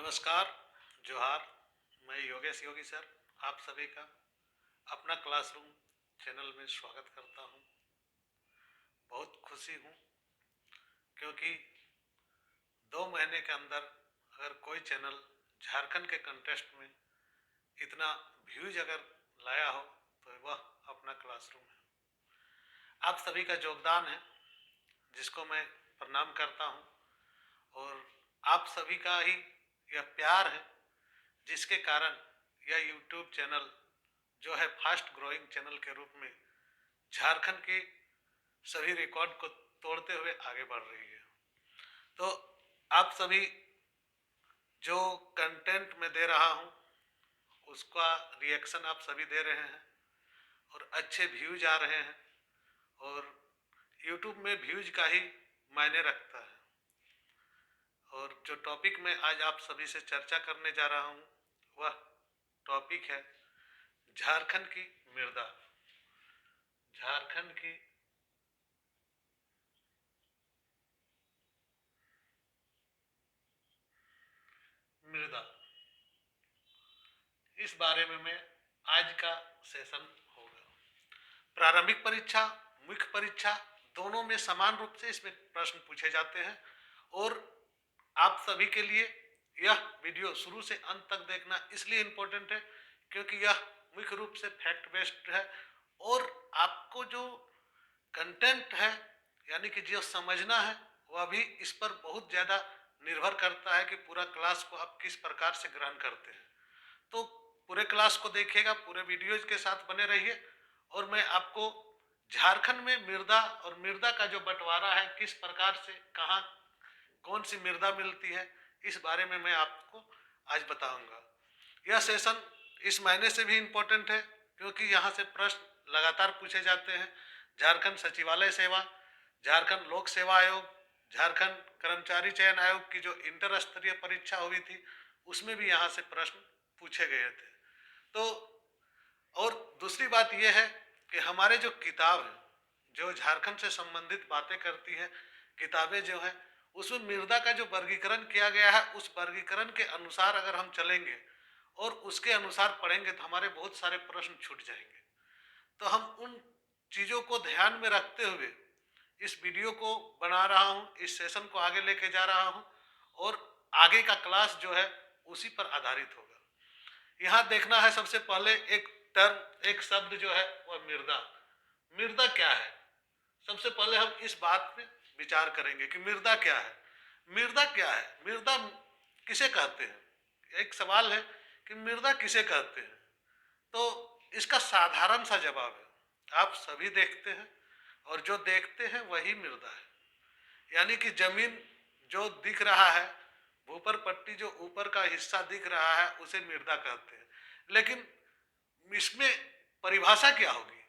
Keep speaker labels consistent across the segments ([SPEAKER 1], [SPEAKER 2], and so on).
[SPEAKER 1] नमस्कार, जोहार। मैं योगेश योगी सर आप सभी का अपना क्लासरूम चैनल में स्वागत करता हूं। बहुत खुशी हूं क्योंकि 2 महीने के अंदर अगर कोई चैनल झारखंड के कंटेस्ट में इतना व्यूज अगर लाया हो तो वह अपना क्लासरूम है। आप सभी का योगदान है जिसको मैं प्रणाम करता हूं और आप सभी का ही यह प्यार है जिसके कारण यह यूट्यूब चैनल जो है फास्ट ग्रोइंग चैनल के रूप में झारखंड के सभी रिकॉर्ड को तोड़ते हुए आगे बढ़ रही है। तो आप सभी जो कंटेंट मैं दे रहा हूं उसका रिएक्शन आप सभी दे रहे हैं और अच्छे व्यूज आ रहे हैं और यूट्यूब में व्यूज का ही मायने रखता है। और जो टॉपिक मैं आज आप सभी से चर्चा करने जा रहा हूं वह टॉपिक है झारखंड की मृदा। झारखंड की मृदा, इस बारे में मैं आज का सेशन होगा। प्रारंभिक परीक्षा, मुख्य परीक्षा दोनों में समान रूप से इसमें प्रश्न पूछे जाते हैं और आप सभी के लिए यह वीडियो शुरू से अंत तक देखना इसलिए इम्पोर्टेंट है क्योंकि यह मुख्य रूप से फैक्ट बेस्ड है और आपको जो कंटेंट है यानी कि जो समझना है वह भी इस पर बहुत ज़्यादा निर्भर करता है कि पूरा क्लास को आप किस प्रकार से ग्रहण करते हैं। तो पूरे क्लास को देखिएगा, पूरे वीडियोज के साथ बने रहिए और मैं आपको झारखंड में मृदा और मृदा का जो बंटवारा है किस प्रकार से कहाँ कौन सी मृदा मिलती है इस बारे में मैं आपको आज बताऊंगा। यह सेशन इस महीने से भी इम्पोर्टेंट है क्योंकि यहाँ से प्रश्न लगातार पूछे जाते हैं। झारखंड सचिवालय सेवा, झारखंड लोक सेवा आयोग, झारखंड कर्मचारी चयन आयोग की जो इंटर स्तरीय परीक्षा हुई थी उसमें भी यहाँ से प्रश्न पूछे गए थे। तो और दूसरी बात यह है कि हमारे जो किताब है जो झारखंड से संबंधित बातें करती है, किताबें जो है उसमें मृदा का जो वर्गीकरण किया गया है उस वर्गीकरण के अनुसार अगर हम चलेंगे और उसके अनुसार पढ़ेंगे तो हमारे बहुत सारे प्रश्न छूट जाएंगे। तो हम उन चीज़ों को ध्यान में रखते हुए इस वीडियो को बना रहा हूँ, इस सेशन को आगे लेके जा रहा हूँ और आगे का क्लास जो है उसी पर आधारित होगा। यहाँ देखना है सबसे पहले एक टर्म, एक शब्द जो है वह मृदा। मृदा क्या है? सबसे पहले हम इस बात पे विचार करेंगे कि मृदा क्या है। मृदा क्या है? मृदा किसे कहते हैं? एक सवाल है कि मृदा किसे कहते हैं। तो इसका साधारण सा जवाब है आप सभी देखते हैं और जो देखते हैं वही मृदा है। यानी कि जमीन जो दिख रहा है, ऊपर पट्टी जो ऊपर का हिस्सा दिख रहा है उसे मृदा कहते हैं। लेकिन इसमें परिभाषा क्या होगी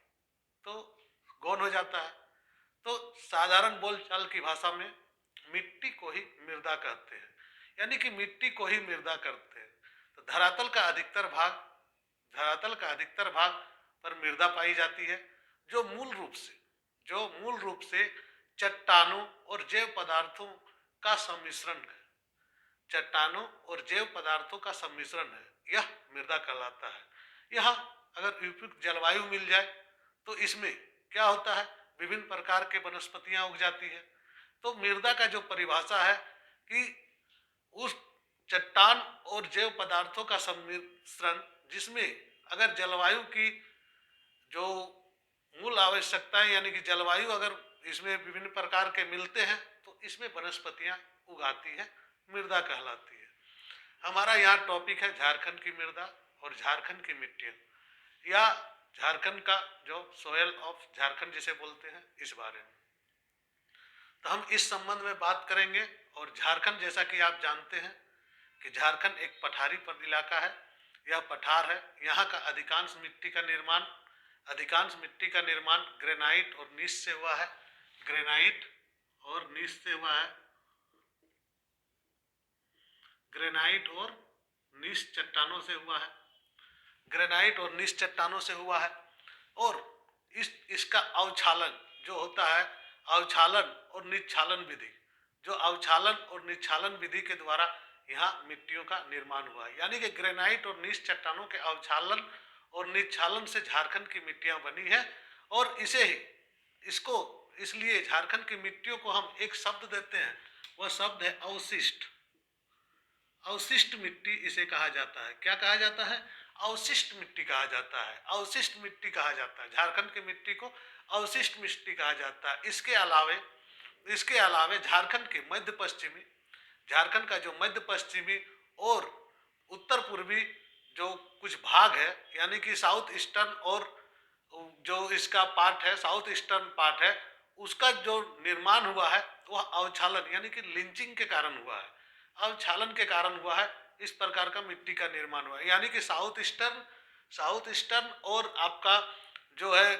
[SPEAKER 1] तो गौण हो जाता है। तो साधारण बोलचाल की भाषा में मिट्टी को ही मृदा कहते हैं, यानी कि मिट्टी को ही मृदा करते हैं। तो धरातल का अधिकतर भाग पर मृदा पाई जाती है जो मूल रूप से चट्टानों और जैव पदार्थों का सम्मिश्रण है। चट्टानों और जैव पदार्थों का सम्मिश्रण है, यह मृदा कहलाता है। यहाँ अगर उपयुक्त जलवायु मिल जाए तो इसमें क्या होता है, विभिन्न प्रकार के वनस्पतियां उग जाती है। तो मृदा का जो परिभाषा है कि उस चट्टान और जैव पदार्थों का सम्मिश्रण जिसमें अगर जलवायु की जो मूल आवश्यकताएं यानी कि जलवायु अगर इसमें विभिन्न प्रकार के मिलते हैं तो इसमें वनस्पतियां उगाती है, मृदा कहलाती है। हमारा यहाँ टॉपिक है झारखंड की मृदा और झारखंड की मिट्टियाँ या झारखंड का जो सोयल ऑफ झारखंड जिसे बोलते हैं इस बारे में। तो हम इस संबंध में बात करेंगे। और झारखंड जैसा कि आप जानते हैं कि झारखंड एक पठारी पर इलाका है, यह पठार है। यहाँ का अधिकांश मिट्टी का निर्माण ग्रेनाइट और नीस से हुआ है। ग्रेनाइट और नीस से हुआ है। ग्रेनाइट और नीस चट्टानों से हुआ है। ग्रेनाइट और नीस चट्टानों से हुआ है। और इसका अवक्षालन जो होता है, अवक्षालन और निक्षालन विधि, जो अवक्षालन और निक्षालन विधि के द्वारा यहाँ मिट्टियों का निर्माण हुआ है। यानी कि ग्रेनाइट और नीच चट्टानों के अवक्षालन और निक्षालन से झारखंड की मिट्टियां बनी है। और इसको इसलिए झारखंड की मिट्टियों को हम एक शब्द देते हैं, वह शब्द है अवशिष्ट। अवशिष्ट मिट्टी इसे कहा जाता है। क्या कहा जाता है? अवशिष्ट मिट्टी कहा जाता है। अवशिष्ट मिट्टी कहा जाता है, झारखंड की मिट्टी को अवशिष्ट मिट्टी कहा जाता है। इसके अलावे झारखंड के मध्य पश्चिमी, झारखंड का जो मध्य पश्चिमी और उत्तर पूर्वी जो कुछ भाग है, यानी कि साउथ ईस्टर्न, और जो इसका पार्ट है साउथ ईस्टर्न पार्ट है, उसका जो निर्माण हुआ है वह अवक्षालन यानी कि लिंचिंग के कारण हुआ है। अवक्षालन के कारण हुआ है, इस प्रकार का मिट्टी का निर्माण हुआ है। यानी कि साउथ ईस्टर्न और आपका जो है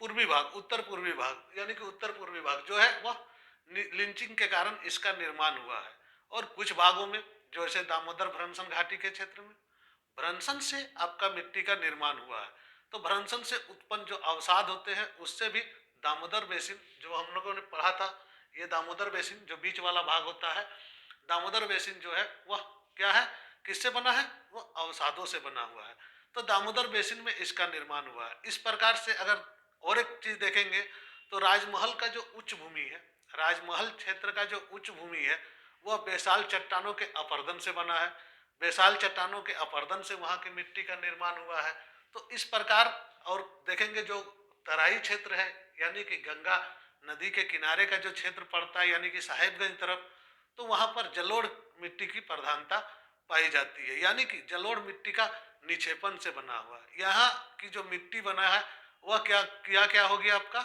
[SPEAKER 1] पूर्वी भाग, उत्तर पूर्वी भाग, यानी कि उत्तर पूर्वी भाग जो है वह लिंचिंग के कारण इसका निर्माण हुआ है। और कुछ भागों में जैसे दामोदर भ्रंशन घाटी के क्षेत्र में भ्रंशन से आपका मिट्टी का निर्माण हुआ है। तो भ्रंशन से उत्पन्न जो अवसाद होते हैं उससे भी दामोदर बेसिन, जो हम लोगों ने पढ़ा था, ये दामोदर बेसिन जो बीच वाला भाग होता है, दामोदर बेसिन जो है वह क्या है, किससे बना है? वह अवसादों से बना हुआ है। तो दामोदर बेसिन में इसका निर्माण हुआ है। इस प्रकार से अगर और एक चीज देखेंगे तो राजमहल का जो उच्च भूमि है, राजमहल क्षेत्र का जो उच्च भूमि है वह बेसाल चट्टानों के अपरदन से बना है। बेसाल चट्टानों के अपरदन से वहां की मिट्टी का निर्माण हुआ है। तो इस प्रकार, और देखेंगे जो तराई क्षेत्र है, यानी कि गंगा नदी के किनारे का जो क्षेत्र पड़ता है, यानी कि साहेबगंज तरफ, तो वहां पर जलोढ़ मिट्टी की प्रधानता पाई जाती है। यानी कि जलोढ़ मिट्टी का निक्षेपण से बना हुआ है। यहाँ की जो मिट्टी बना है वह क्या हो गया आपका,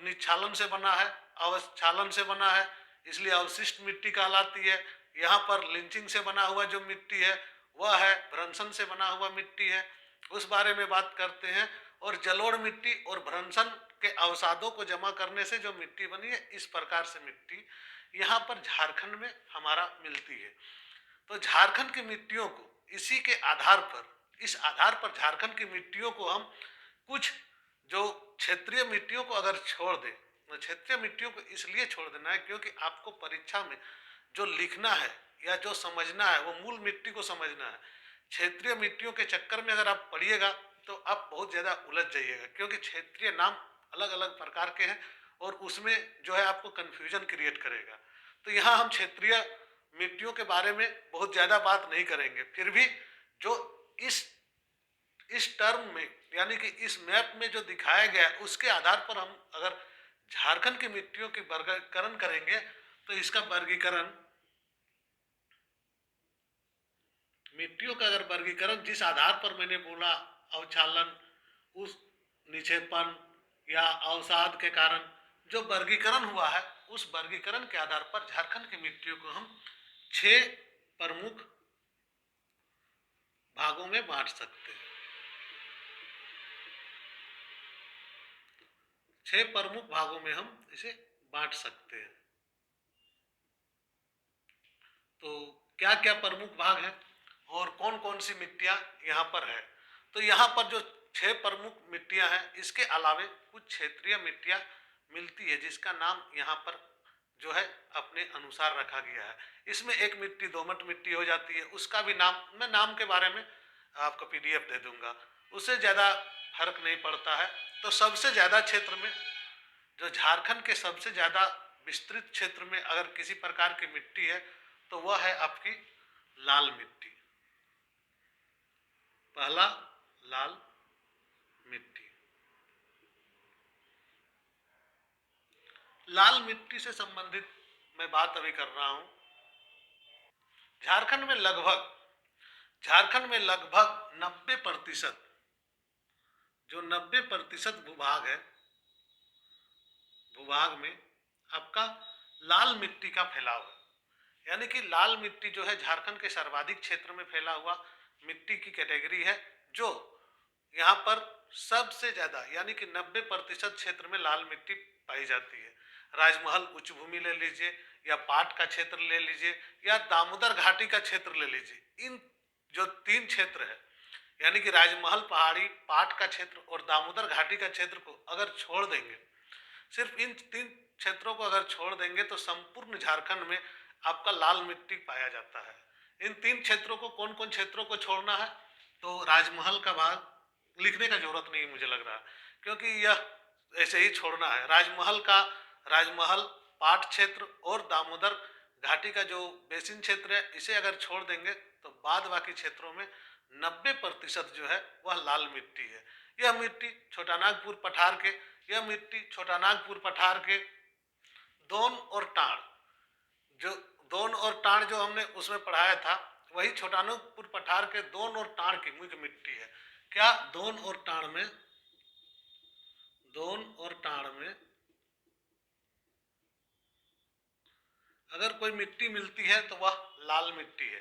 [SPEAKER 1] निक्षालन से बना है, अवक्षालन से बना है, इसलिए अवशिष्ट मिट्टी कहलाती है। यहाँ पर लिंचिंग से बना हुआ जो मिट्टी है वह है भ्रंशन से बना हुआ मिट्टी है, उस बारे में बात करते हैं। और जलोढ़ मिट्टी और भ्रंशन के अवसादों को जमा करने से जो मिट्टी बनी है, इस प्रकार से मिट्टी यहाँ पर झारखंड में हमारा मिलती है। तो झारखंड की मिट्टियों को इसी के आधार पर, इस आधार पर झारखंड की मिट्टियों को हम कुछ जो क्षेत्रीय मिट्टियों को अगर छोड़ दें, क्षेत्रीय मिट्टियों को इसलिए छोड़ देना है क्योंकि आपको परीक्षा में जो लिखना है या जो समझना है वो मूल मिट्टी को समझना है। क्षेत्रीय मिट्टियों के चक्कर में अगर आप पढ़िएगा तो आप बहुत ज़्यादा उलझ जाइएगा, क्योंकि क्षेत्रीय नाम अलग अलग प्रकार के हैं और उसमें जो है आपको कन्फ्यूजन क्रिएट करेगा। तो यहाँ हम क्षेत्रीय मिट्टियों के बारे में बहुत ज़्यादा बात नहीं करेंगे। फिर भी जो इस टर्म में, यानी कि इस मैप में जो दिखाया गया है उसके आधार पर हम अगर झारखंड की मिट्टियों की वर्गीकरण करेंगे तो इसका वर्गीकरण, मिट्टियों का अगर वर्गीकरण जिस आधार पर मैंने बोला, अवक्षालन, उस निक्षेपण या अवसाद के कारण जो वर्गीकरण हुआ है, उस वर्गीकरण के आधार पर झारखंड की मिट्टियों को हम 6 प्रमुख भागों में बांट सकते हैं। 6 प्रमुख भागों में हम इसे बांट सकते हैं। तो क्या क्या प्रमुख भाग हैं और कौन कौन सी मिट्टियां यहाँ पर है? तो यहाँ पर जो 6 प्रमुख मिट्टियां हैं, इसके अलावे कुछ क्षेत्रीय मिट्टियां मिलती है जिसका नाम यहाँ पर जो है अपने अनुसार रखा गया है। इसमें एक मिट्टी दोमट मिट्टी हो जाती है, उसका भी नाम, मैं नाम के बारे में आपको PDF दे दूंगा, उससे ज़्यादा फर्क नहीं पड़ता है। तो सबसे ज़्यादा क्षेत्र में, जो झारखंड के सबसे ज़्यादा विस्तृत क्षेत्र में अगर किसी प्रकार की मिट्टी है तो वह है आपकी लाल मिट्टी। पहला, लाल मिट्टी। लाल मिट्टी से संबंधित मैं बात अभी कर रहा हूं। झारखंड में लगभग 90%, जो 90% भूभाग है, भूभाग में आपका लाल मिट्टी का फैलाव है। यानी कि लाल मिट्टी जो है झारखंड के सर्वाधिक क्षेत्र में फैला हुआ मिट्टी की कैटेगरी है, जो यहाँ पर सबसे ज्यादा यानी कि 90% क्षेत्र में लाल मिट्टी पाई जाती है। राजमहल उच्च भूमि ले लीजिए, या पाट का क्षेत्र ले लीजिए, या दामोदर घाटी का क्षेत्र ले लीजिए, इन जो 3 क्षेत्र है, यानी कि राजमहल पहाड़ी, पाट का क्षेत्र और दामोदर घाटी का क्षेत्र को अगर छोड़ देंगे, सिर्फ इन 3 क्षेत्रों को अगर छोड़ देंगे तो संपूर्ण झारखंड में आपका लाल मिट्टी पाया जाता है। इन 3 क्षेत्रों को, कौन कौन क्षेत्रों को छोड़ना है, तो राजमहल का भाग लिखने का जरूरत नहीं मुझे लग रहा, क्योंकि यह ऐसे ही छोड़ना है। राजमहल पाट क्षेत्र और दामोदर घाटी का जो बेसिन क्षेत्र है, इसे अगर छोड़ देंगे तो बाद बाकी क्षेत्रों में 90% जो है वह लाल मिट्टी है। यह मिट्टी छोटा नागपुर पठार के दोन और टाण, जो दोन और टाण जो हमने उसमें पढ़ाया था, वही छोटानागपुर पठार के दोन और टाण की मुख्य मिट्टी है। क्या दोन और टाण में अगर कोई मिट्टी मिलती है तो वह लाल मिट्टी है।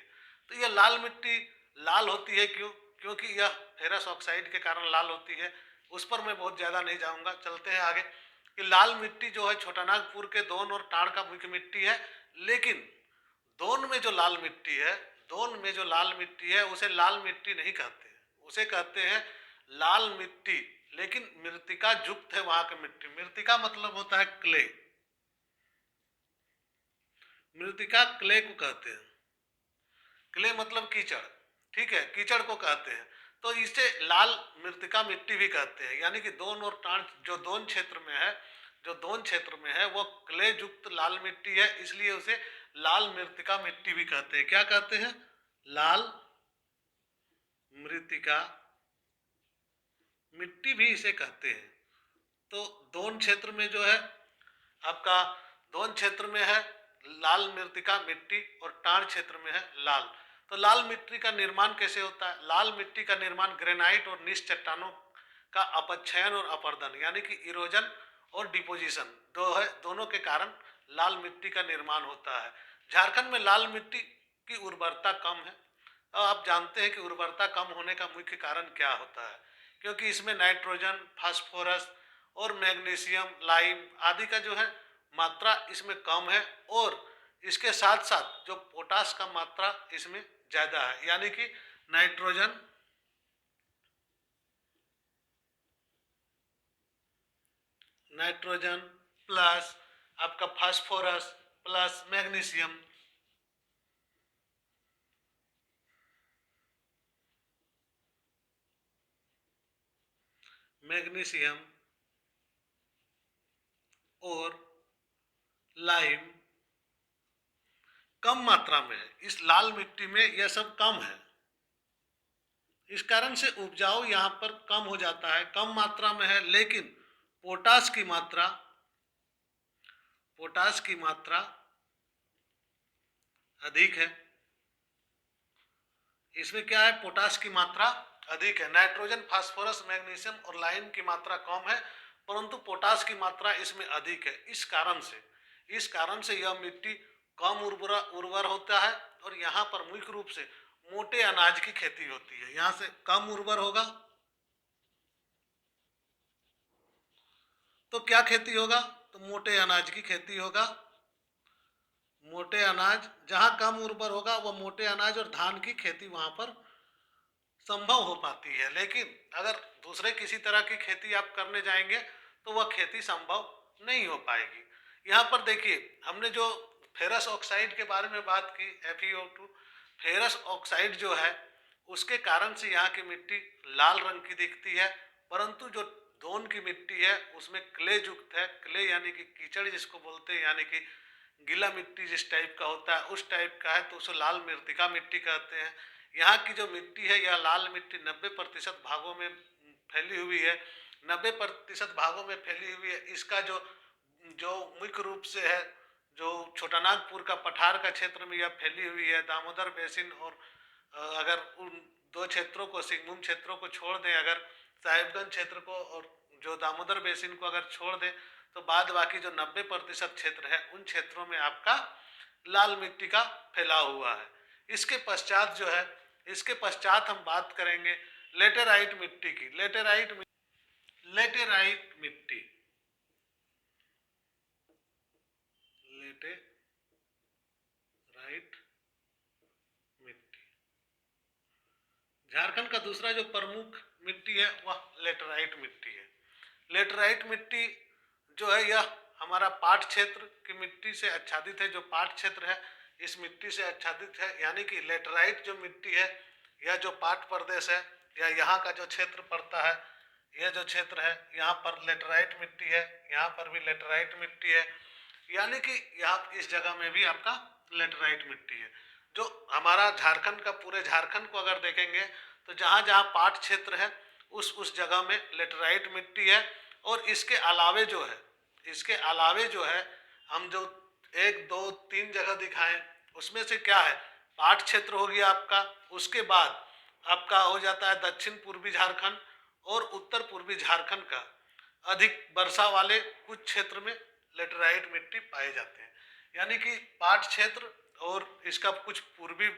[SPEAKER 1] तो यह लाल मिट्टी लाल होती है क्यों? क्योंकि यह फेरस ऑक्साइड के कारण लाल होती है। उस पर मैं बहुत ज़्यादा नहीं जाऊंगा, चलते हैं आगे। कि लाल मिट्टी जो है छोटानागपुर के दोन और टाण का मुख्य मिट्टी है, लेकिन दोन में जो लाल मिट्टी है, उसे लाल मिट्टी नहीं कहते, उसे कहते हैं लाल मिट्टी, लेकिन मृत्तिका युक्त है वहां की मिट्टी। मृत्तिका मतलब होता है क्ले, मृत्तिका क्ले को कहते हैं। क्ले मतलब कीचड़, ठीक है, कीचड़ को कहते हैं। तो इसे लाल मृत्तिका मिट्टी भी कहते हैं। यानी कि दोन और टाण जो दोन क्षेत्र में है वो क्ले युक्त लाल मिट्टी है, इसलिए उसे लाल मृत्तिका मिट्टी भी कहते हैं। क्या कहते हैं? लाल मृत्तिका मिट्टी भी इसे कहते हैं। तो दोन क्षेत्र में जो है आपका, दोन क्षेत्र में है लाल मृत्तिका मिट्टी और टाण क्षेत्र में है लाल। तो लाल मिट्टी का निर्माण कैसे होता है? लाल मिट्टी का निर्माण ग्रेनाइट और नीच चट्टानों का अपक्षयन और अपर्दन, यानी कि इरोजन और डिपोजिशन दोनों के कारण लाल मिट्टी का निर्माण होता है। झारखंड में लाल मिट्टी की उर्वरता कम है। अब आप जानते हैं कि उर्वरता कम होने का मुख्य कारण क्या होता है? क्योंकि इसमें नाइट्रोजन, फास्फोरस और मैग्नीशियम, लाइम आदि का जो है मात्रा इसमें कम है, और इसके साथ साथ जो पोटास का मात्रा इसमें ज़्यादा है। यानी कि नाइट्रोजन प्लस आपका फास्फोरस प्लस मैग्नीशियम, और लाइम कम मात्रा में है। इस लाल मिट्टी में यह सब कम है, इस कारण से उपजाऊ यहाँ पर कम हो जाता है, कम मात्रा में है। लेकिन पोटास की मात्रा अधिक है। इसमें क्या है? पोटास की मात्रा अधिक है। नाइट्रोजन, फास्फोरस, मैग्नीशियम और लाइम की मात्रा कम है, परंतु पोटास की मात्रा इसमें अधिक है। इस कारण से यह मिट्टी कम उर्वर होता है, और यहाँ पर मुख्य रूप से मोटे अनाज की खेती होती है। यहाँ से कम उर्वर होगा तो क्या खेती होगा? तो मोटे अनाज की खेती होगा। मोटे अनाज जहां कम उर्वर होगा वह मोटे अनाज और धान की खेती वहां पर संभव हो पाती है। लेकिन अगर दूसरे किसी तरह की खेती आप करने जाएंगे तो वह खेती संभव नहीं हो पाएगी। यहाँ पर देखिए, हमने जो फेरस ऑक्साइड के बारे में बात की, FeO2, फेरस ऑक्साइड जो है उसके कारण से यहाँ की मिट्टी लाल रंग की दिखती है, परंतु जो दोन की मिट्टी है उसमें क्ले युक्त है। क्ले यानी कि कीचड़ जिसको बोलते हैं, यानी कि गीला मिट्टी जिस टाइप का होता है उस टाइप का है, तो उसे लाल मृत्तिका मिट्टी कहते हैं। यहाँ की जो मिट्टी है, यह लाल मिट्टी 90% भागों में फैली हुई है। 90% भागों में फैली हुई है। इसका जो जो मुख्य रूप से है, जो छोटानागपुर का पठार का क्षेत्र में यह फैली हुई है। दामोदर बेसिन और अगर उन दो क्षेत्रों को, सिंहभूम क्षेत्रों को छोड़ दें, अगर साहिबगंज क्षेत्र को और जो दामोदर बेसिन को अगर छोड़ दें, तो बाद बाकी जो 90% क्षेत्र है उन क्षेत्रों में आपका लाल मिट्टी का फैलाव हुआ है। इसके पश्चात हम बात करेंगे लेटेराइट मिट्टी की। लेटेराइट मिट्टी झारखंड का दूसरा जो प्रमुख मिट्टी है वह लेटेराइट मिट्टी है। लेटेराइट मिट्टी जो है यह हमारा पाट क्षेत्र की मिट्टी से आच्छादित है। जो पाट क्षेत्र है इस मिट्टी से आच्छादित है, यानी कि लेटराइट जो मिट्टी है, यह जो पाट प्रदेश है या यहाँ का जो क्षेत्र पड़ता है, यह जो क्षेत्र है यहाँ पर लेटराइट मिट्टी है, यहाँ पर भी लेटराइट मिट्टी है, यानी कि यहाँ इस जगह में भी आपका लेटराइट मिट्टी है। जो हमारा झारखंड का, पूरे झारखंड को अगर देखेंगे तो जहाँ जहाँ पाट क्षेत्र है उस जगह में लेटराइट मिट्टी है। और इसके अलावे जो है हम जो 1 2 3 जगह दिखाएं, उसमें से क्या है, पाट क्षेत्र हो गया आपका, उसके बाद आपका हो जाता है दक्षिण पूर्वी झारखंड और उत्तर पूर्वी झारखंड का अधिक वर्षा वाले कुछ क्षेत्र में लेटराइट मिट्टी पाए जाते हैं। यानी कि पाट क्षेत्र और इसका कुछ पूर्वी,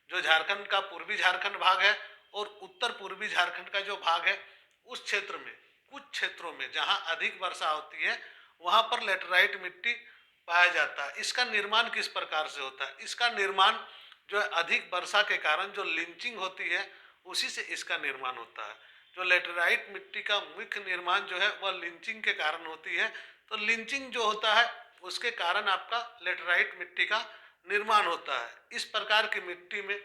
[SPEAKER 1] जो झारखंड का पूर्वी झारखंड भाग है और उत्तर पूर्वी झारखंड का जो भाग है, उस क्षेत्र में कुछ क्षेत्रों में जहां अधिक वर्षा होती है वहां पर लेटराइट मिट्टी पाया जाता है। इसका निर्माण किस प्रकार से होता है? इसका निर्माण जो है अधिक वर्षा के कारण जो लिंचिंग होती है उसी से इसका निर्माण होता है। जो लेटराइट मिट्टी का मुख्य निर्माण जो है वह लिंचिंग के कारण होती है। तो लिंचिंग जो होता है उसके कारण आपका लेटराइट मिट्टी का निर्माण होता है। इस प्रकार की मिट्टी में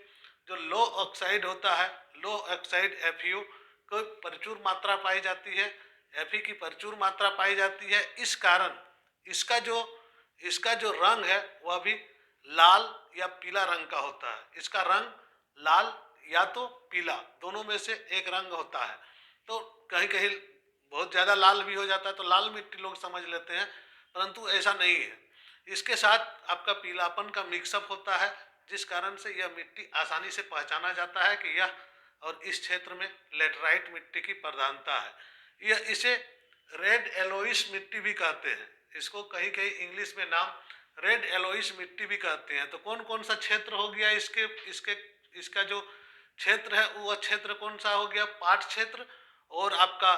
[SPEAKER 1] जो लो ऑक्साइड होता है, लो ऑक्साइड FeO को प्रचुर मात्रा पाई जाती है, Fe की प्रचुर मात्रा पाई जाती है। इस कारण इसका जो रंग है वह भी लाल या पीला रंग का होता है। इसका रंग लाल या तो पीला, दोनों में से एक रंग होता है। तो कहीं कहीं बहुत ज़्यादा लाल भी हो जाता है तो लाल मिट्टी लोग समझ लेते हैं, परंतु ऐसा नहीं है। इसके साथ आपका पीलापन का मिक्सअप होता है, जिस कारण से यह मिट्टी आसानी से पहचाना जाता है कि यह और इस क्षेत्र में लेटराइट मिट्टी की प्रधानता है। यह इसे रेड एलोइस मिट्टी भी कहते हैं। इसको कहीं कहीं इंग्लिश में नाम रेड एलोइस मिट्टी भी कहते हैं। तो कौन कौन सा क्षेत्र हो गया इसका जो क्षेत्र है वह क्षेत्र कौन सा हो गया? पाट क्षेत्र और आपका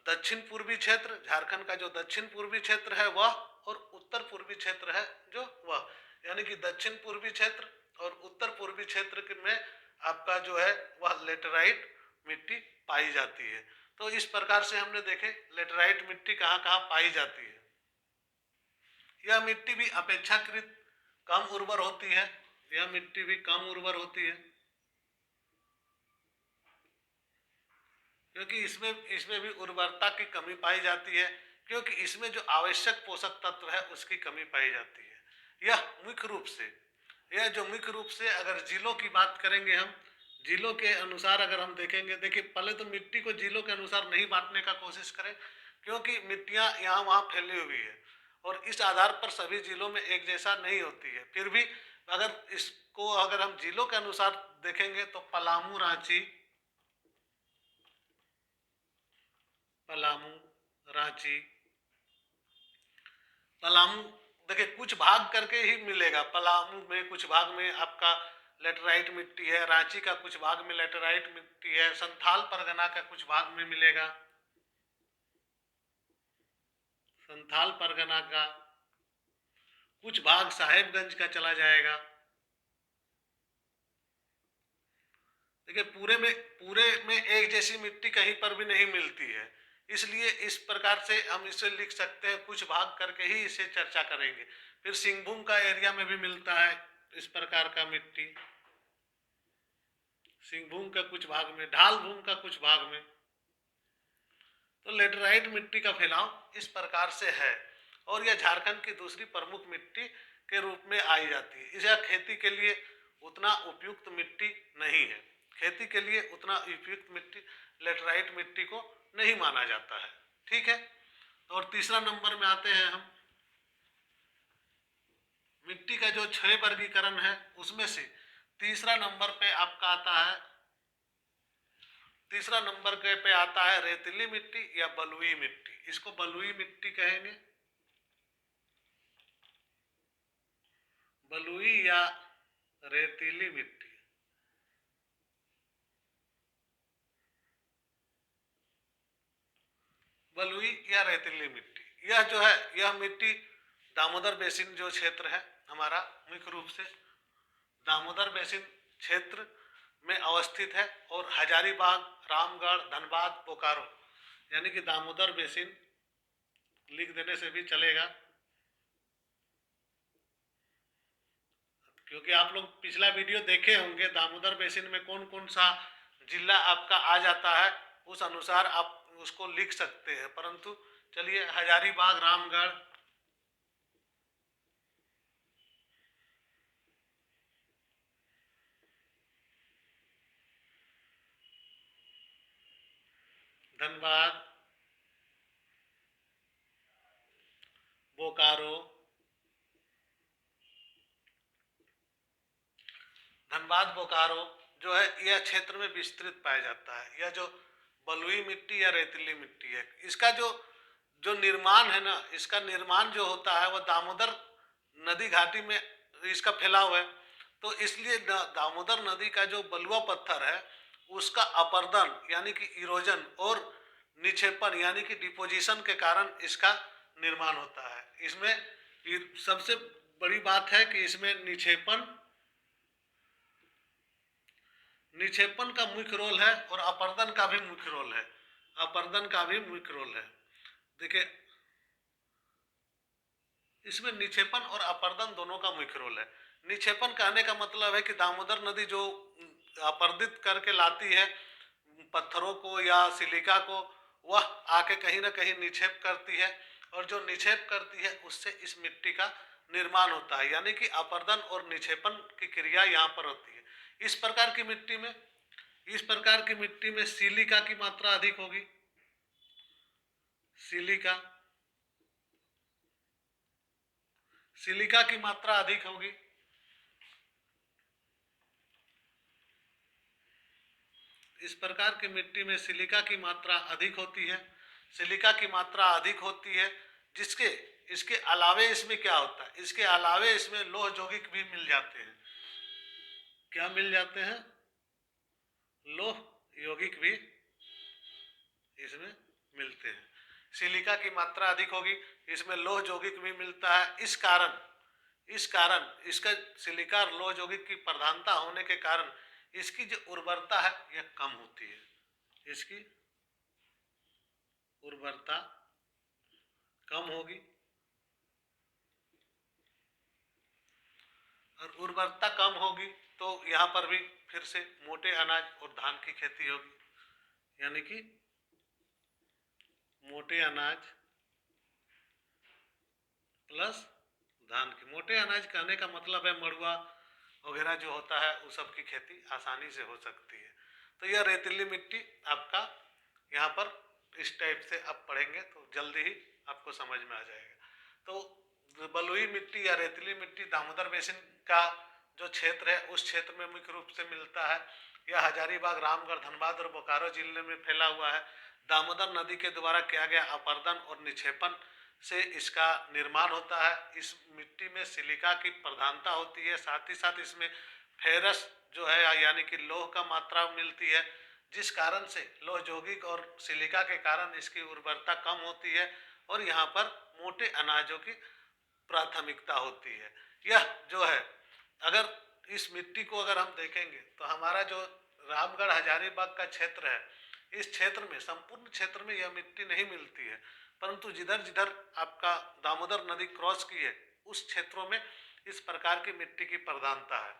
[SPEAKER 1] दक्षिण पूर्वी क्षेत्र, झारखंड का जो दक्षिण पूर्वी क्षेत्र है वह, और उत्तर पूर्वी क्षेत्र है जो वह, यानी कि दक्षिण पूर्वी क्षेत्र और उत्तर पूर्वी क्षेत्र में आपका जो है वह लेटराइट मिट्टी पाई जाती है। तो इस प्रकार से हमने देखे लेटराइट मिट्टी कहाँ कहाँ पाई जाती है। यह मिट्टी भी अपेक्षाकृत कम उर्वर होती है, यह मिट्टी भी कम उर्वर होती है, क्योंकि इसमें भी उर्वरता की कमी पाई जाती है, क्योंकि इसमें जो आवश्यक पोषक तत्व है उसकी कमी पाई जाती है। यह जो मुख्य रूप से अगर जिलों की बात करेंगे, हम जिलों के अनुसार अगर हम देखेंगे, देखिए पहले तो मिट्टी को जिलों के अनुसार नहीं बांटने का कोशिश करें, क्योंकि मिट्टियाँ यहाँ वहाँ फैली हुई है और इस आधार पर सभी जिलों में एक जैसा नहीं होती है। फिर भी अगर हम जिलों के अनुसार देखेंगे तो पलामू, रांची, पलामू, देखिए कुछ भाग करके ही मिलेगा। पलामू में कुछ भाग में आपका लेटराइट मिट्टी है, रांची का कुछ भाग में लेटराइट मिट्टी है, संथाल परगना का कुछ भाग में मिलेगा, संथाल परगना का कुछ भाग साहेबगंज का चला जाएगा। देखिए पूरे में एक जैसी मिट्टी कहीं पर भी नहीं मिलती है, इसलिए इस प्रकार से हम इसे लिख सकते हैं, कुछ भाग करके ही इसे चर्चा करेंगे। फिर सिंहभूम का एरिया में भी मिलता है इस प्रकार का मिट्टी, सिंहभूम का कुछ भाग में, ढाल भूम का कुछ भाग में। तो लेटराइट मिट्टी का फैलाव इस प्रकार से है और यह झारखंड की दूसरी प्रमुख मिट्टी के रूप में आई जाती है। इसे खेती के लिए उतना उपयुक्त मिट्टी नहीं है, खेती के लिए उतना उपयुक्त मिट्टी लेटराइट मिट्टी को नहीं माना जाता है। ठीक है, और तीसरा नंबर में आते हैं हम, मिट्टी का जो 6 वर्गीकरण है उसमें से तीसरा नंबर पे आपका आता है, तीसरा नंबर पे आता है रेतीली मिट्टी या बलुई मिट्टी। इसको बलुई मिट्टी कहेंगे, बलुई या रेतीली मिट्टी। बलुई या रेतीली मिट्टी, यह जो है यह मिट्टी दामोदर बेसिन जो क्षेत्र है हमारा, मुख्य रूप से दामोदर बेसिन क्षेत्र में अवस्थित है और हजारीबाग, रामगढ़, धनबाद, बोकारो, यानी कि दामोदर बेसिन लिख देने से भी चलेगा, क्योंकि आप लोग पिछला वीडियो देखे होंगे, दामोदर बेसिन में कौन कौन सा जिला आपका आ जाता है, उस अनुसार आप उसको लिख सकते हैं। परंतु चलिए, हजारीबाग, रामगढ़, धनबाद, बोकारो, धनबाद बोकारो जो है यह क्षेत्र में विस्तृत पाया जाता है। यह जो बलुई मिट्टी या रेतीली मिट्टी है, इसका जो जो निर्माण है ना, इसका निर्माण जो होता है वह दामोदर नदी घाटी में इसका फैलाव है। तो इसलिए दामोदर नदी का जो बलुआ पत्थर है उसका अपर्दन यानी कि इरोजन और निक्षेपण यानी कि डिपोजिशन के कारण इसका निर्माण होता है। इसमें सबसे बड़ी बात है कि इसमें निक्षेपण का मुख्य रोल है और अपर्दन का भी मुख्य रोल है। अपर्दन का भी मुख्य रोल है। देखिए, इसमें निक्षेपण और अपर्दन दोनों का मुख्य रोल है। निक्षेपण कहने का मतलब है कि दामोदर नदी जो अपर्दित करके लाती है पत्थरों को या सिलिका को, वह आके कहीं ना कहीं निक्षेप करती है, और जो निक्षेप करती है उससे इस मिट्टी का निर्माण होता है। यानी कि अपर्दन और निक्षेपण की क्रिया यहाँ पर होती है। इस प्रकार की मिट्टी में सिलिका की मात्रा अधिक होगी। सिलिका की मात्रा अधिक होगी। इस प्रकार की मिट्टी में सिलिका की मात्रा अधिक होती है। सिलिका की मात्रा अधिक होती है, इसके अलावे इसमें क्या होता है, इसके अलावे इसमें लोह यौगिक भी मिल जाते हैं। क्या मिल जाते हैं? लोह यौगिक भी इसमें मिलते हैं। सिलिका की मात्रा अधिक होगी, इसमें लोह यौगिक भी मिलता है। इस कारण इसका सिलिका और लोह यौगिक की प्रधानता होने के कारण इसकी जो उर्वरता है यह कम होती है। इसकी उर्वरता कम होगी, और उर्वरता कम होगी तो यहाँ पर भी फिर से मोटे अनाज और धान की खेती होगी। यानी कि मोटे अनाज प्लस धान की। मोटे अनाज कहने का मतलब है मड़ुआ वगैरह जो होता है उस सब की खेती आसानी से हो सकती है। तो यह रेतीली मिट्टी आपका यहाँ पर इस टाइप से आप पढ़ेंगे तो जल्दी ही आपको समझ में आ जाएगा। तो बलुई मिट्टी या रेतीली मिट्टी दामोदर बेसिन का जो क्षेत्र है उस क्षेत्र में मुख्य रूप से मिलता है। यह हजारीबाग, रामगढ़, धनबाद और बोकारो जिले में फैला हुआ है। दामोदर नदी के द्वारा किया गया अपर्दन और निक्षेपण से इसका निर्माण होता है। इस मिट्टी में सिलिका की प्रधानता होती है, साथ ही साथ इसमें फेरस जो है यानी कि लोह का मात्रा मिलती है, जिस कारण से लोह यौगिक और सिलिका के कारण इसकी उर्वरता कम होती है और यहाँ पर मोटे अनाजों की प्राथमिकता होती है। यह जो है, अगर इस मिट्टी को अगर हम देखेंगे तो हमारा जो रामगढ़ हजारीबाग का क्षेत्र है, इस क्षेत्र में संपूर्ण क्षेत्र में यह मिट्टी नहीं मिलती है, परंतु जिधर जिधर आपका दामोदर नदी क्रॉस की है उस क्षेत्रों में इस प्रकार की मिट्टी की प्रधानता है।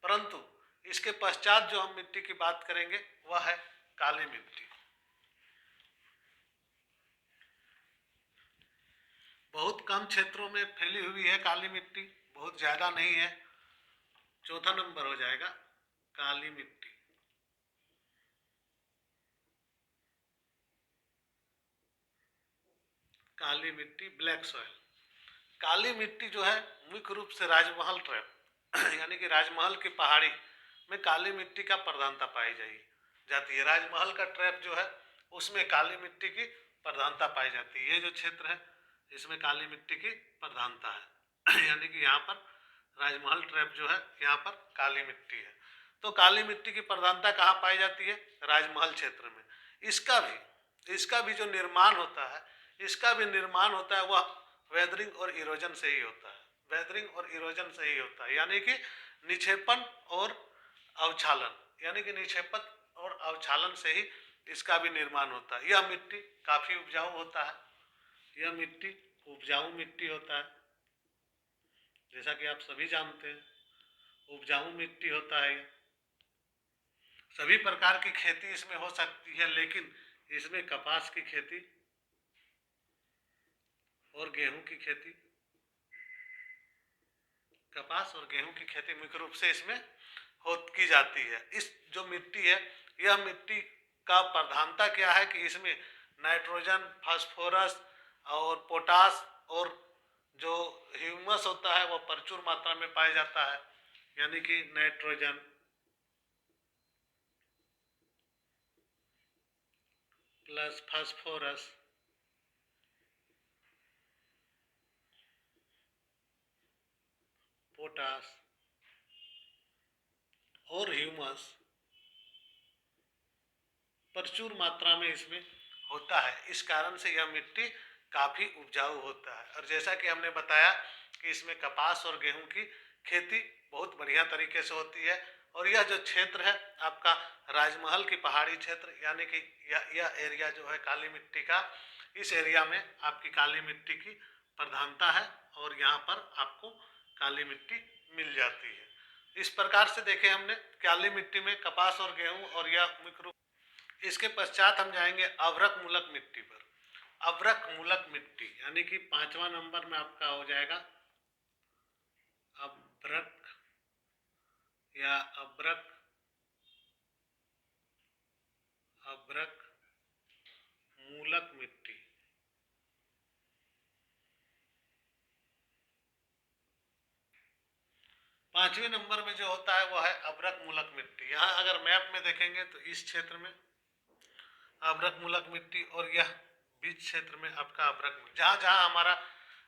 [SPEAKER 1] परंतु इसके पश्चात जो हम मिट्टी की बात करेंगे वह है काली मिट्टी। बहुत कम क्षेत्रों में फैली हुई है काली मिट्टी, बहुत ज्यादा नहीं है। चौथा नंबर हो जाएगा काली मिट्टी। काली मिट्टी, ब्लैक सॉइल। काली मिट्टी जो है मुख्य रूप से राजमहल ट्रैप यानी कि राजमहल की पहाड़ी में काली मिट्टी का प्रधानता पाई जाती है। राजमहल का ट्रैप जो है उसमें काली मिट्टी की प्रधानता पाई जाती है। ये जो क्षेत्र है इसमें काली मिट्टी की प्रधानता है यानी कि यहाँ पर राजमहल ट्रैप जो है यहाँ पर काली मिट्टी है। तो काली मिट्टी की प्रधानता कहाँ पाई जाती है? राजमहल क्षेत्र में। इसका भी जो निर्माण होता है, वह वेदरिंग और इरोजन से ही होता है। वेदरिंग और इरोजन से ही होता है, यानी कि निक्षेपण और अवक्षालन, यानी कि निक्षेपण और अवक्षालन से ही इसका भी निर्माण होता है। यह मिट्टी काफी उपजाऊ होता है। यह मिट्टी उपजाऊ मिट्टी होता है, जैसा कि आप सभी जानते हैं। उपजाऊ मिट्टी होता है। सभी प्रकार की खेती इसमें हो सकती है, लेकिन इसमें कपास की खेती और गेहूं की खेती, कपास और गेहूं की खेती मुख्य रूप से इसमें की जाती है। इस जो मिट्टी है, यह मिट्टी का प्रधानता क्या है कि इसमें नाइट्रोजन, फास्फोरस और पोटास और जो ह्यूमस होता है वह प्रचुर मात्रा में पाया जाता है। यानी कि नाइट्रोजन प्लस फास्फोरस पोटास और ह्यूमस प्रचुर मात्रा में इसमें होता है। इस कारण से यह मिट्टी काफ़ी उपजाऊ होता है। और जैसा कि हमने बताया कि इसमें कपास और गेहूं की खेती बहुत बढ़िया तरीके से होती है। और यह जो क्षेत्र है आपका राजमहल की पहाड़ी क्षेत्र, यानी कि यह एरिया जो है काली मिट्टी का, इस एरिया में आपकी काली मिट्टी की प्रधानता है और यहाँ पर आपको काली मिट्टी मिल जाती है। इस प्रकार से देखें हमने काली मिट्टी में कपास और गेहूं, और यह मुख्य रूप। इसके पश्चात हम जाएंगे अभ्रक मूलक मिट्टी पर। अभ्रक मूलक मिट्टी यानी कि 5वां नंबर में आपका हो जाएगा अभ्रक या अभ्रक अभ्रक मूलक मिट्टी। 5वें नंबर में जो होता है वह है अभ्रक मूलक मिट्टी। यहाँ अगर मैप में देखेंगे तो इस क्षेत्र में अभ्रक मूलक मिट्टी, और यह बीच क्षेत्र में आपका अभ्रक, जहाँ जहाँ हमारा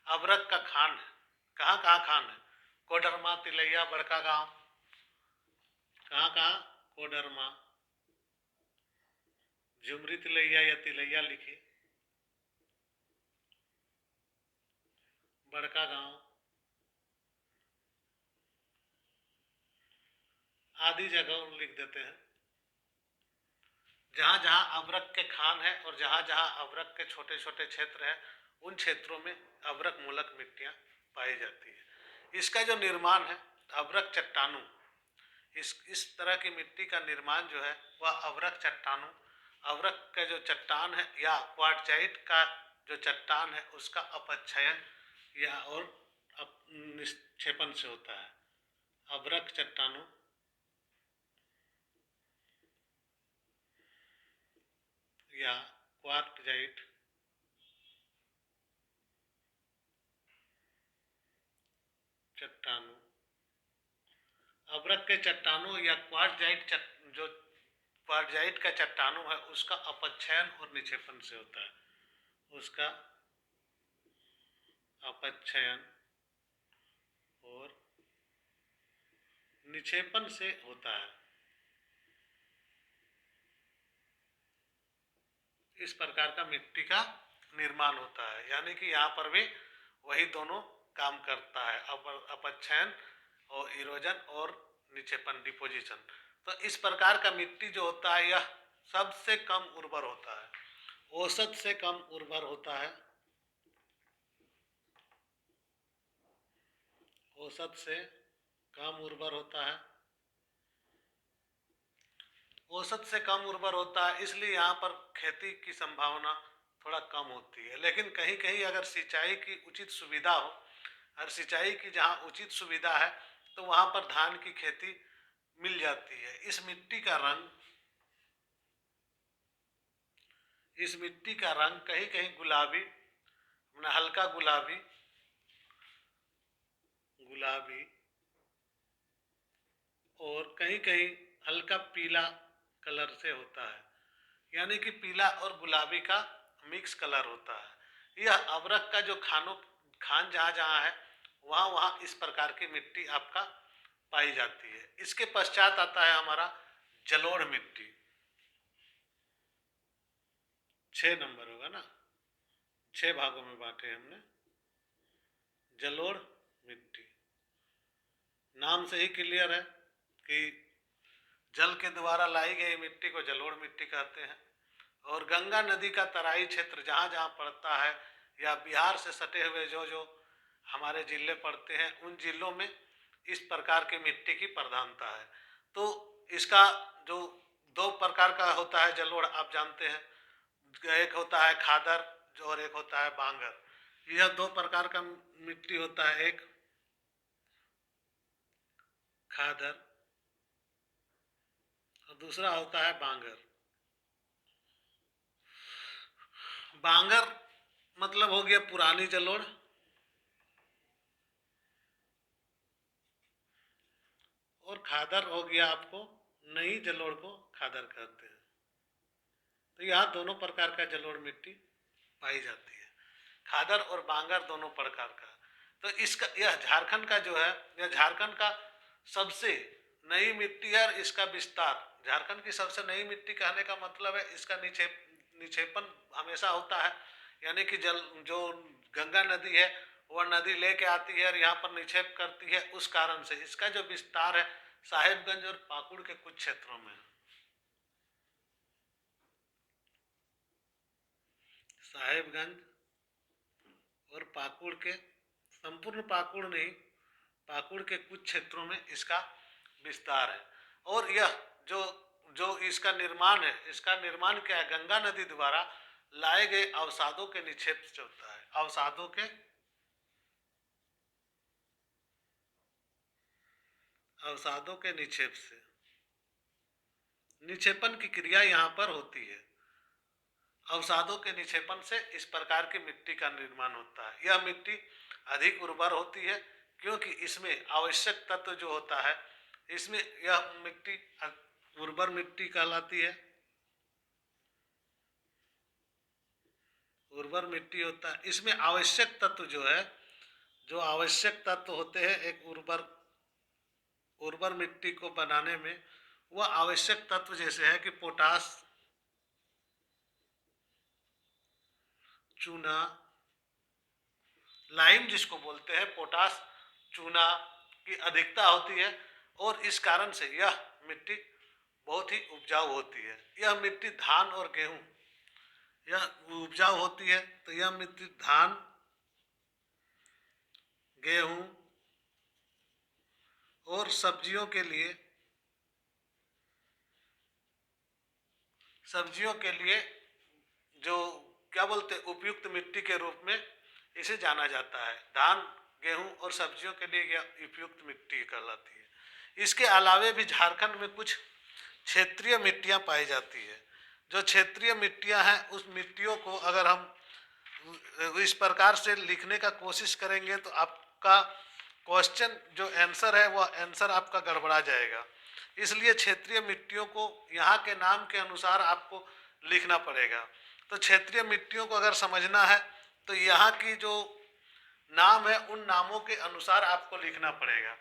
[SPEAKER 1] अभ्रक का खान है, कहाँ कहाँ खान है, कोडरमा, तिलैया, बड़का गांव, कहाँ कहाँ, कोडरमा, झुमरी तिलैया या तिलैया लिखिए, बड़का गांव आदि जगह लिख देते हैं। जहाँ जहाँ अभ्रक के खान है और जहाँ जहाँ अभ्रक के छोटे छोटे क्षेत्र हैं, उन क्षेत्रों में अभ्रक मूलक मिट्टियाँ पाई जाती है। इसका जो निर्माण है अभ्रक चट्टानों, इस तरह की मिट्टी का निर्माण जो है वह अभ्रक चट्टानों, अभ्रक का जो चट्टान है या क्वार्टजाइट का जो चट्टान है उसका अपक्षयन या और निक्षेपण से होता है। अभ्रक चट्टानों या क्वार्टजाइट चट्टानों, अभ्रक के चट्टानों या क्वार्टजाइट जो क्वार्टजाइट का चट्टानों है उसका अपक्षयन और निक्षेपण से होता है, उसका अपक्षयन और निक्षेपण से होता है। इस प्रकार का मिट्टी का निर्माण होता है। यानी कि यहाँ पर भी वही दोनों काम करता है, अपक्षयन और इरोजन और निक्षेपण, डिपोजिशन। तो इस प्रकार का मिट्टी जो होता है यह सबसे कम उर्वर होता है, औसत से कम उर्वर होता है, औसत से कम उर्वर होता है, औसत से कम उर्वर होता है। इसलिए यहाँ पर खेती की संभावना थोड़ा कम होती है। लेकिन कहीं कहीं अगर सिंचाई की उचित सुविधा हो, और सिंचाई की जहाँ उचित सुविधा है तो वहाँ पर धान की खेती मिल जाती है। इस मिट्टी का रंग कहीं कहीं गुलाबी, हल्का गुलाबी गुलाबी और कहीं कहीं हल्का पीला कलर से होता है। यानी कि पीला और गुलाबी का मिक्स कलर होता है। यह अभ्रक का जो खान जहाँ जहाँ है वहाँ वहाँ इस प्रकार की मिट्टी आपका पाई जाती है। इसके पश्चात आता है हमारा जलोढ़ मिट्टी। 6 नंबर होगा ना, 6 भागों में बांटे हमने। जलोढ़ मिट्टी नाम से ही क्लियर है कि जल के द्वारा लाई गई मिट्टी को जलोढ़ मिट्टी कहते हैं। और गंगा नदी का तराई क्षेत्र जहाँ जहाँ पड़ता है या बिहार से सटे हुए जो जो हमारे जिले पड़ते हैं, उन जिलों में इस प्रकार की मिट्टी की प्रधानता है। तो इसका जो दो प्रकार का होता है जलोढ़, आप जानते हैं, एक होता है खादर और एक होता है बांगर। यह दो प्रकार का मिट्टी होता है, एक खादर और दूसरा होता है बांगर। बांगर मतलब हो गया पुरानी जलोढ़, और खादर हो गया आपको नई जलोढ़ को खादर कहते हैं। तो यहाँ दोनों प्रकार का जलोढ़ मिट्टी पाई जाती है, खादर और बांगर दोनों प्रकार का। तो इसका यह झारखंड का जो है, यह झारखंड का सबसे नई मिट्टी है। इसका विस्तार, झारखंड की सबसे नई मिट्टी कहने का मतलब है इसका निक्षेपण हमेशा होता है, यानी कि जल जो गंगा नदी है वह नदी लेके आती है और यहाँ पर निक्षेप करती है। उस कारण से इसका जो विस्तार है साहेबगंज और पाकुड़ के कुछ क्षेत्रों में। साहेबगंज और पाकुड़ के, संपूर्ण पाकुड़ नहीं, पाकुड़ के कुछ क्षेत्रों में इसका विस्तार है। और यह जो जो इसका निर्माण है, इसका निर्माण क्या है, गंगा नदी द्वारा लाए गए अवसादों के निक्षेप से होता है। अवसादों के निक्षेप से, निक्षेपण की क्रिया यहाँ पर होती है। अवसादों के निक्षेपण से इस प्रकार की मिट्टी का निर्माण होता है। यह मिट्टी अधिक उर्वर होती है क्योंकि इसमें आवश्यक तत्व जो होता है, इसमें यह मिट्टी उर्वर मिट्टी कहलाती है। उर्वर मिट्टी होता है, इसमें आवश्यक तत्व जो है, जो आवश्यक तत्व होते हैं एक उर्वर मिट्टी को बनाने में, वह आवश्यक तत्व जैसे है कि पोटास, चूना, लाइम जिसको बोलते हैं, पोटास, चूना की अधिकता होती है और इस कारण से यह मिट्टी बहुत ही उपजाऊ होती है। यह मिट्टी धान और गेहूं, यह उपजाऊ होती है, तो यह मिट्टी धान, गेहूं और सब्जियों के लिए जो क्या बोलते उपयुक्त मिट्टी के रूप में इसे जाना जाता है। धान, गेहूं और सब्जियों के लिए यह उपयुक्त मिट्टी कहलाती है। इसके अलावे भी झारखंड में कुछ क्षेत्रीय मिट्टियां पाई जाती है। जो क्षेत्रीय मिट्टियां हैं, उस मिट्टियों को अगर हम इस प्रकार से लिखने का कोशिश करेंगे तो आपका क्वेश्चन जो आंसर है वह आंसर आपका गड़बड़ा जाएगा। इसलिए क्षेत्रीय मिट्टियों को यहाँ के नाम के अनुसार आपको लिखना पड़ेगा। तो क्षेत्रीय मिट्टियों को अगर समझना है तो यहाँ की जो नाम है उन नामों के अनुसार आपको लिखना पड़ेगा।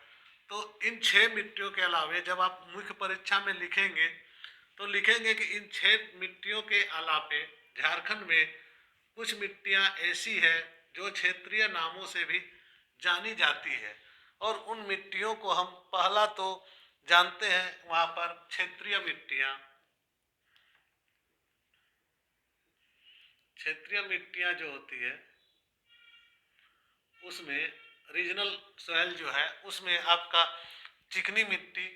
[SPEAKER 1] तो इन 6 मिट्टियों के अलावे जब आप मुख्य परीक्षा में लिखेंगे तो लिखेंगे कि इन 6 मिट्टियों के अलावे झारखंड में कुछ मिट्टियां ऐसी है जो क्षेत्रीय नामों से भी जानी जाती है। और उन मिट्टियों को हम पहला तो जानते हैं, वहां पर क्षेत्रीय मिट्टियां जो होती है उसमें रीजनल सॉइल जो है उसमें आपका चिकनी मिट्टी,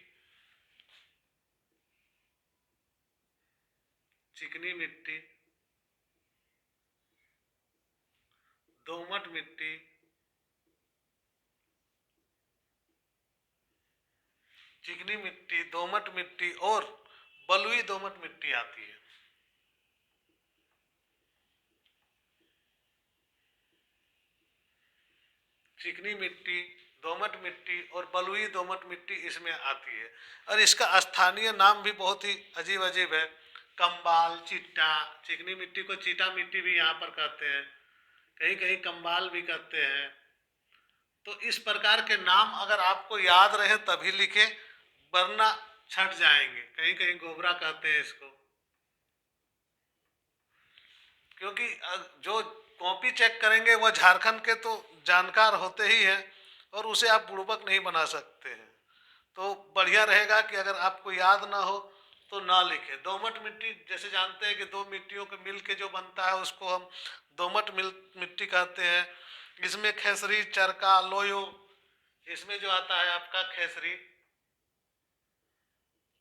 [SPEAKER 1] दोमट मिट्टी, चिकनी मिट्टी, दोमट मिट्टी और बलुई दोमट मिट्टी आती है। चिकनी मिट्टी, दोमट मिट्टी और बलुई दोमट मिट्टी इसमें आती है। और इसका स्थानीय नाम भी बहुत ही अजीब अजीब है, कंबाल, चिट्टा। चिकनी मिट्टी को चीटा मिट्टी भी यहाँ पर कहते हैं, कहीं कहीं कंबाल भी कहते हैं। तो इस प्रकार के नाम अगर आपको याद रहे तभी लिखे, वरना छट जाएंगे। कहीं कहीं गोबरा कहते हैं इसको, क्योंकि जो कॉपी चेक करेंगे वह झारखंड के तो जानकार होते ही हैं और उसे आप बुड़बक नहीं बना सकते हैं। तो बढ़िया रहेगा कि अगर आपको याद ना हो तो ना लिखे। दोमट मिट्टी जैसे जानते हैं कि दो मिट्टियों के मिल के जो बनता है उसको हम दोमट मिट्टी कहते हैं। इसमें खेसरी, चरका, लोयो इसमें जो आता है आपका खेसरी,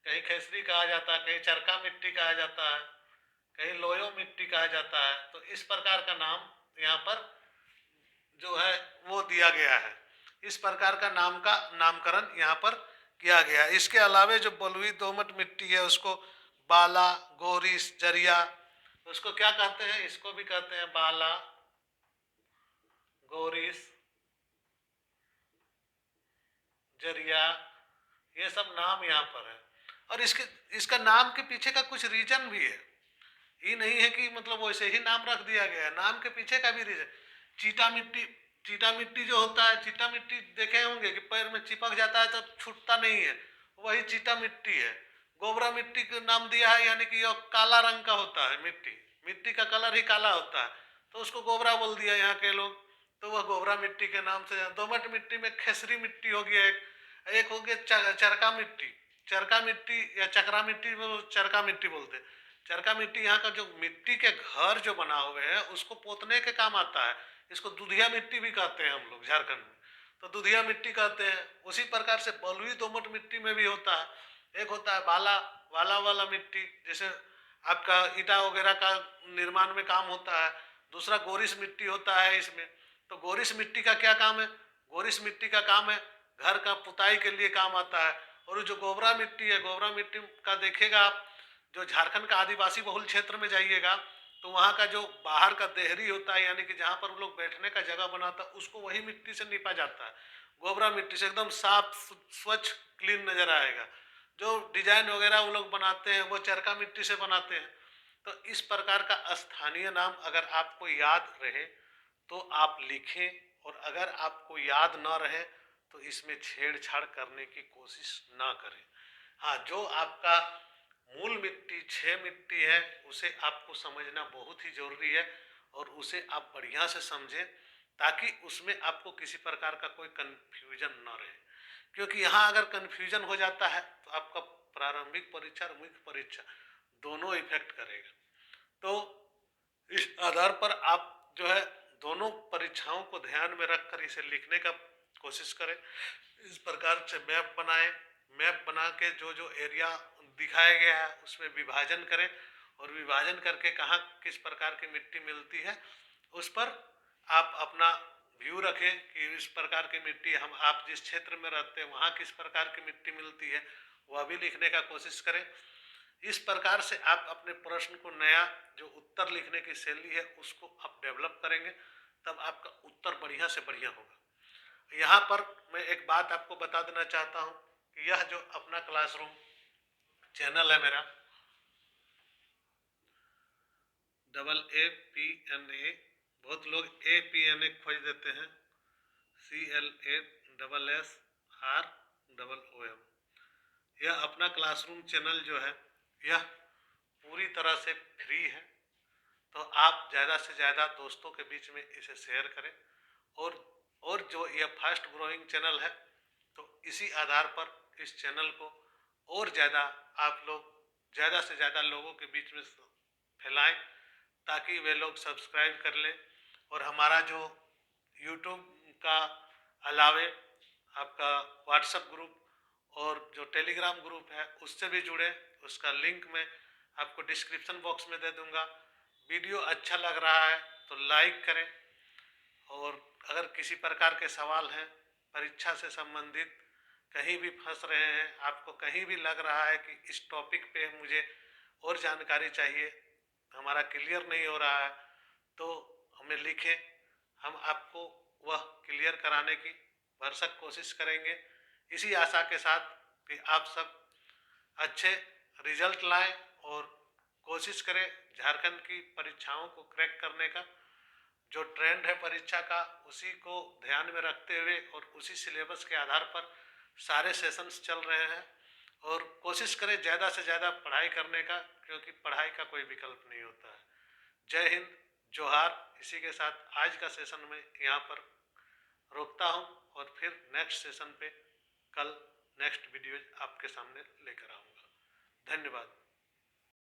[SPEAKER 1] कहीं खेसरी कहा जाता है, कहीं चरका मिट्टी कहा जाता है, कहीं लोयो मिट्टी कहा जाता है। तो इस प्रकार का नाम यहाँ पर जो है वो दिया गया है। इस प्रकार का नाम का नामकरण यहाँ पर किया गया। इसके अलावे जो बलुई दोमट मिट्टी है उसको बाला, गोरिस, जरिया, उसको क्या कहते हैं, इसको भी कहते हैं बाला, गोरिस, जरिया, ये सब नाम यहाँ पर है। और इसका नाम के पीछे का कुछ रीजन भी है। ये नहीं है कि मतलब वैसे ही नाम रख दिया गया है, नाम के पीछे का भी रीजन। चीटा मिट्टी, चीटा मिट्टी जो होता है, चीटा मिट्टी देखे होंगे कि पैर में चिपक जाता है तो छूटता नहीं है, वही चीटा मिट्टी है। गोबरा मिट्टी का नाम दिया है, यानी कि यह काला रंग का होता है मिट्टी, मिट्टी का कलर ही काला होता है, तो उसको गोबरा बोल दिया यहाँ के लोग, तो वह गोबरा मिट्टी के नाम से। दोमट मिट्टी में खेसरी मिट्टी हो गया, एक हो गया चरका मिट्टी, चरका मिट्टी या चकरा मिट्टी, वो चरका मिट्टी बोलते हैं। चरका मिट्टी यहाँ का जो मिट्टी के घर जो बना हुए हैं उसको पोतने के काम आता है। इसको दुधिया मिट्टी भी कहते हैं हम लोग झारखंड में, तो दुधिया मिट्टी कहते हैं। उसी प्रकार से बलुई दोमट मिट्टी में भी होता है। एक होता है बाला, बाला वाला मिट्टी, जैसे आपका ईटा वगैरह का निर्माण में काम होता है। दूसरा गोरिस मिट्टी होता है इसमें। तो गोरिस मिट्टी का क्या काम है, गोरिस मिट्टी का काम है घर का पुताई के लिए काम आता है। और जो गोबरा मिट्टी है, गोबरा मिट्टी का देखिएगा आप, जो झारखंड का आदिवासी बहुल क्षेत्र में जाइएगा तो वहाँ का जो बाहर का देहरी होता है, यानी कि जहाँ पर वो लोग बैठने का जगह बनाता है, उसको वही मिट्टी से नीपा जाता है। गोबरा मिट्टी से एकदम साफ स्वच्छ क्लीन नजर आएगा। जो डिजाइन वगैरह वो लोग बनाते हैं वो चरका मिट्टी से बनाते हैं। तो इस प्रकार का स्थानीय नाम अगर आपको याद रहे तो आप लिखें, और अगर आपको याद ना रहे तो इसमें छेड़छाड़ करने की कोशिश ना करें। हाँ, जो आपका मूल मिट्टी छह मिट्टी है उसे आपको समझना बहुत ही जरूरी है, और उसे आप बढ़िया से समझें ताकि उसमें आपको किसी प्रकार का कोई कंफ्यूजन ना रहे। क्योंकि यहाँ अगर कंफ्यूजन हो जाता है तो आपका प्रारंभिक परीक्षा और मुख्य परीक्षा दोनों इफेक्ट करेगा। तो इस आधार पर आप जो है दोनों परीक्षाओं को ध्यान में रखकर इसे लिखने का कोशिश करें। इस प्रकार से मैप बनाएं, मैप बना के जो जो एरिया दिखाया गया है उसमें विभाजन करें, और विभाजन करके कहाँ किस प्रकार की मिट्टी मिलती है उस पर आप अपना व्यू रखें कि इस प्रकार की मिट्टी हम आप जिस क्षेत्र में रहते हैं वहाँ किस प्रकार की मिट्टी मिलती है, वह भी लिखने का कोशिश करें। इस प्रकार से आप अपने प्रश्न को नया जो उत्तर लिखने की शैली है उसको आप डेवलप करेंगे, तब आपका उत्तर बढ़िया से बढ़िया होगा। यहाँ पर मैं एक बात आपको बता देना चाहता हूँ कि यह जो अपना क्लासरूम चैनल है मेरा, AAPNA, बहुत लोग APNA खोज देते हैं, CLASSROOM। यह अपना क्लासरूम चैनल जो है यह पूरी तरह से फ्री है, तो आप ज़्यादा से ज़्यादा दोस्तों के बीच में इसे शेयर करें। और जो यह फास्ट ग्रोइंग चैनल है तो इसी आधार पर इस चैनल को और ज़्यादा आप लोग ज़्यादा से ज़्यादा लोगों के बीच में फैलाएं ताकि वे लोग सब्सक्राइब कर लें। और हमारा जो यूट्यूब का अलावे आपका व्हाट्सएप ग्रुप और जो टेलीग्राम ग्रुप है उससे भी जुड़े, उसका लिंक मैं आपको डिस्क्रिप्शन बॉक्स में दे दूंगा। वीडियो अच्छा लग रहा है तो लाइक करें, और अगर किसी प्रकार के सवाल हैं परीक्षा से संबंधित, कहीं भी फंस रहे हैं, आपको कहीं भी लग रहा है कि इस टॉपिक पे मुझे और जानकारी चाहिए, हमारा क्लियर नहीं हो रहा है, तो हमें लिखें, हम आपको वह क्लियर कराने की भरसक कोशिश करेंगे। इसी आशा के साथ कि आप सब अच्छे रिजल्ट लाएं और कोशिश करें झारखंड की परीक्षाओं को क्रैक करने का। जो ट्रेंड है परीक्षा का उसी को ध्यान में रखते हुए और उसी सिलेबस के आधार पर सारे सेशंस चल रहे हैं, और कोशिश करें ज़्यादा से ज़्यादा पढ़ाई करने का, क्योंकि पढ़ाई का कोई विकल्प नहीं होता है। जय हिंद, जोहार। इसी के साथ आज का सेशन में यहाँ पर रोकता हूँ, और फिर नेक्स्ट सेशन पे कल नेक्स्ट वीडियो आपके सामने लेकर आऊँगा। धन्यवाद।